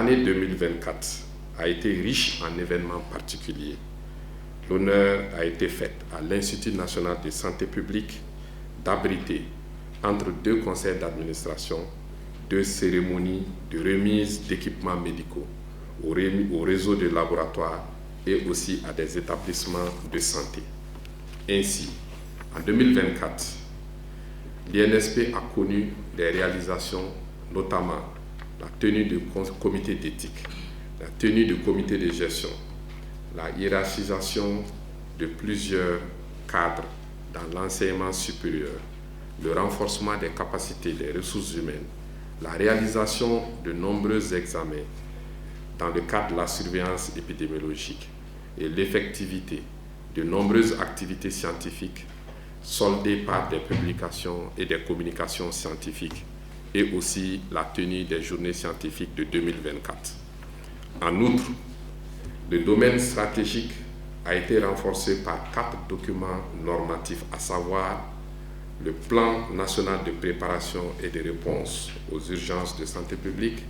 L'année 2024 a été riche en événements particuliers. L'honneur a été fait à l'Institut national de santé publique d'abriter, entre deux conseils d'administration, deux cérémonies de remise d'équipements médicaux au réseau de laboratoires et aussi à des établissements de santé. Ainsi, en 2024, l'INSP a connu des réalisations, notamment la tenue de comités d'éthique, la tenue de comités de gestion, la hiérarchisation de plusieurs cadres dans l'enseignement supérieur, le renforcement des capacités des ressources humaines, la réalisation de nombreux examens dans le cadre de la surveillance épidémiologique et l'effectivité de nombreuses activités scientifiques soldées par des publications et des communications scientifiques et aussi la tenue des journées scientifiques de 2024. En outre, le domaine stratégique a été renforcé par 4 documents normatifs, à savoir le Plan national de préparation et de réponse aux urgences de santé publique,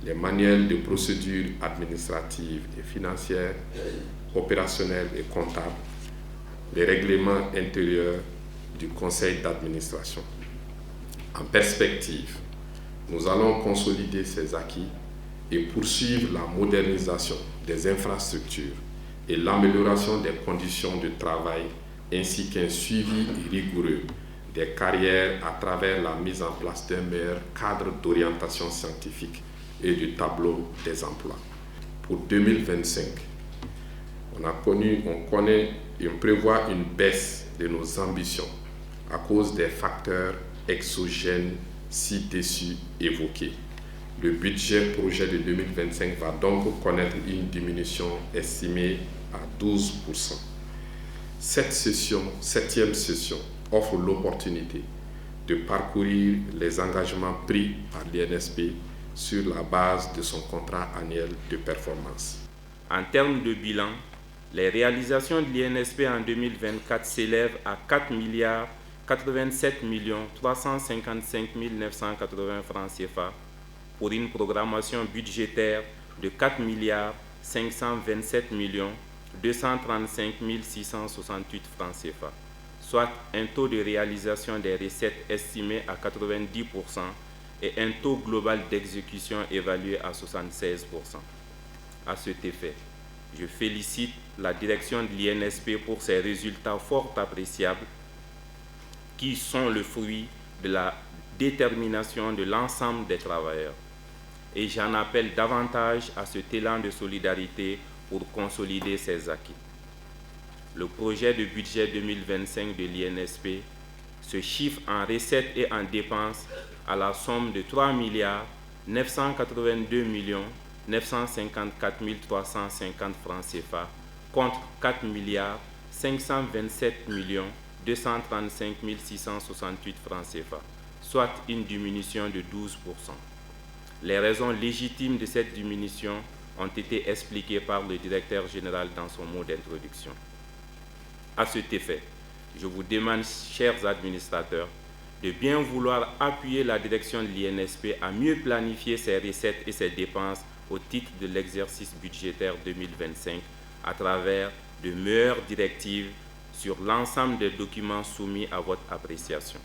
les manuels de procédures administratives et financières, opérationnelles et comptables, les règlements intérieurs du conseil d'administration. En perspective, nous allons consolider ces acquis et poursuivre la modernisation des infrastructures et l'amélioration des conditions de travail ainsi qu'un suivi rigoureux des carrières à travers la mise en place d'un meilleur cadre d'orientation scientifique et du tableau des emplois. Pour 2025, on prévoit une baisse de nos ambitions à cause des facteurs exogènes ci-dessus évoqués. Le budget projet de 2025 va donc connaître une diminution estimée à 12%. Cette septième session, offre l'opportunité de parcourir les engagements pris par l'INSP sur la base de son contrat annuel de performance. En termes de bilan, les réalisations de l'INSP en 2024 s'élèvent à 4,87 355 980 francs CFA pour une programmation budgétaire de 4,527 235 668 francs CFA, soit un taux de réalisation des recettes estimé à 90% et un taux global d'exécution évalué à 76%. À cet effet, je félicite la direction de l'INSP pour ces résultats fort appréciables qui sont le fruit de la détermination de l'ensemble des travailleurs. Et j'en appelle davantage à cet élan de solidarité pour consolider ces acquis. Le projet de budget 2025 de l'INSP se chiffre en recettes et en dépenses à la somme de 3 982 954 350 francs CFA contre 4 527 235 668 francs CFA, soit une diminution de 12%. Les raisons légitimes de cette diminution ont été expliquées par le directeur général dans son mot d'introduction. À cet effet, je vous demande, chers administrateurs, de bien vouloir appuyer la direction de l'INSP à mieux planifier ses recettes et ses dépenses au titre de l'exercice budgétaire 2025 à travers de meilleures directives sur l'ensemble des documents soumis à votre appréciation.